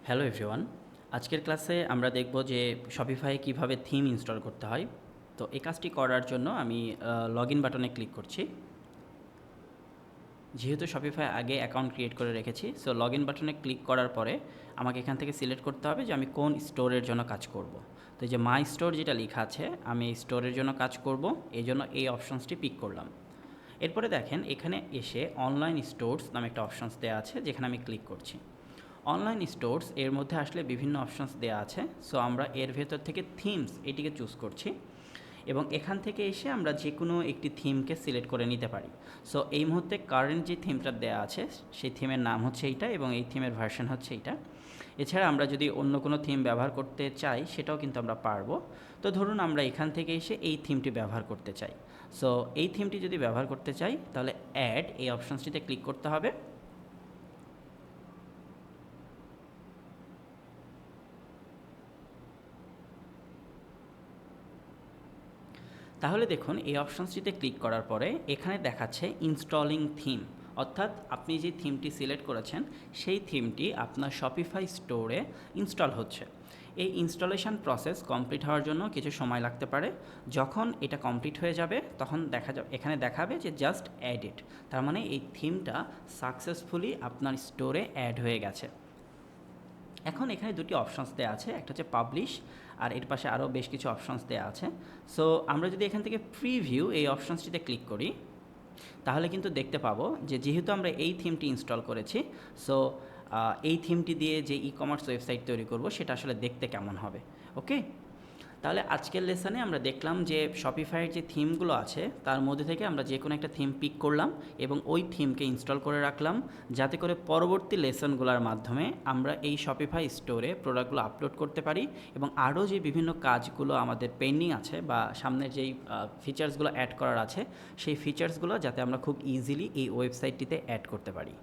Hello everyone, আজকের ক্লাসে আমরা দেখব যে শপিফাই কিভাবে থিম ইনস্টল করতে হয়। তো এই কাজটি করার জন্য আমি লগ ইন বাটনে ক্লিক করছি। যেহেতু শপিফাই আগে অ্যাকাউন্ট ক্রিয়েট করে রেখেছি, সো লগ ইন বাটনে ক্লিক করার পরে আমাকে এখান থেকে সিলেক্ট করতে হবে যে আমি কোন স্টোরের জন্য কাজ করব। তো এই যে মাই স্টোর যেটা লেখা আছে, আমি এই স্টোরের জন্য কাজ করব, এই জন্য এই অপশনসটি পিক করলাম। এরপরে দেখেন এখানে এসে অনলাইন স্টোরস নামে একটা অপশনস দেওয়া আছে, যেখানে আমি ক্লিক করছি। অনলাইন স্টোরস এর মধ্যে আসলে বিভিন্ন অপশনস দেওয়া আছে, সো আমরা এর ভেতর থেকে থিমস এটিকে চুজ করছি এবং এখান থেকে এসে আমরা যে কোনো একটি থিমকে সিলেক্ট করে নিতে পারি। সো এই মুহূর্তে কারেন্ট যে থিমটা দেওয়া আছে সেই থিমের নাম হচ্ছে এইটা এবং এই থিমের ভার্সন হচ্ছে এইটা। এছাড়া আমরা যদি অন্য কোনো থিম ব্যবহার করতে চাই সেটাও কিন্তু আমরা পারবো। তো ধরুন আমরা এখান থেকে এসে এই থিমটি ব্যবহার করতে চাই। সো এই থিমটি যদি ব্যবহার করতে চাই তাহলে অ্যাড এই অপশনসটিতে ক্লিক করতে হবে। তাহলে দেখুন এই অপশনসটিতে ক্লিক করার পরে এখানে দেখাচ্ছে ইনস্টলিং থিম, অর্থাৎ আপনি যে থিমটি সিলেক্ট করেছেন সেই থিমটি আপনার শপিফাই স্টোরে ইনস্টল হচ্ছে। এই ইনস্টলেশন প্রসেস কমপ্লিট হওয়ার জন্য কিছু সময় লাগতে পারে। যখন এটা কমপ্লিট হয়ে যাবে তখন এখানে দেখাবে যে জাস্ট অ্যাড ইট, তার মানে এই থিমটা সাকসেসফুলি আপনার স্টোরে অ্যাড হয়ে গেছে। এখন এখানে দুটি অপশনস দেওয়া আছে, একটা হচ্ছে পাবলিশ আর এর পাশে আরও বেশ কিছু অপশনস দেওয়া আছে। সো আমরা যদি এখান থেকে প্রিভিউ এই অপশনসটিতে ক্লিক করি তাহলে কিন্তু দেখতে পাবো যে যেহেতু আমরা এই থিমটি ইনস্টল করেছি, সো এই থিমটি দিয়ে যে ই কমার্স ওয়েবসাইট তৈরি করব সেটা আসলে দেখতে কেমন হবে। ওকে, তাহলে আজকের লেসনে আমরা দেখলাম যে শপিফাইয়ের যে থিমগুলো আছে তার মধ্যে থেকে আমরা যে কোনো একটা থিম পিক করলাম এবং ওই থিমকে ইনস্টল করে রাখলাম, যাতে করে পরবর্তী লেসনগুলোর মাধ্যমে আমরা এই শপিফাই স্টোরে প্রোডাক্টগুলো আপলোড করতে পারি এবং আরও যে বিভিন্ন কাজগুলো আমাদের পেন্ডিং আছে বা সামনের যেই ফিচার্সগুলো অ্যাড করার আছে সেই ফিচার্সগুলো যাতে আমরা খুব ইজিলি এই ওয়েবসাইটটিতে অ্যাড করতে পারি।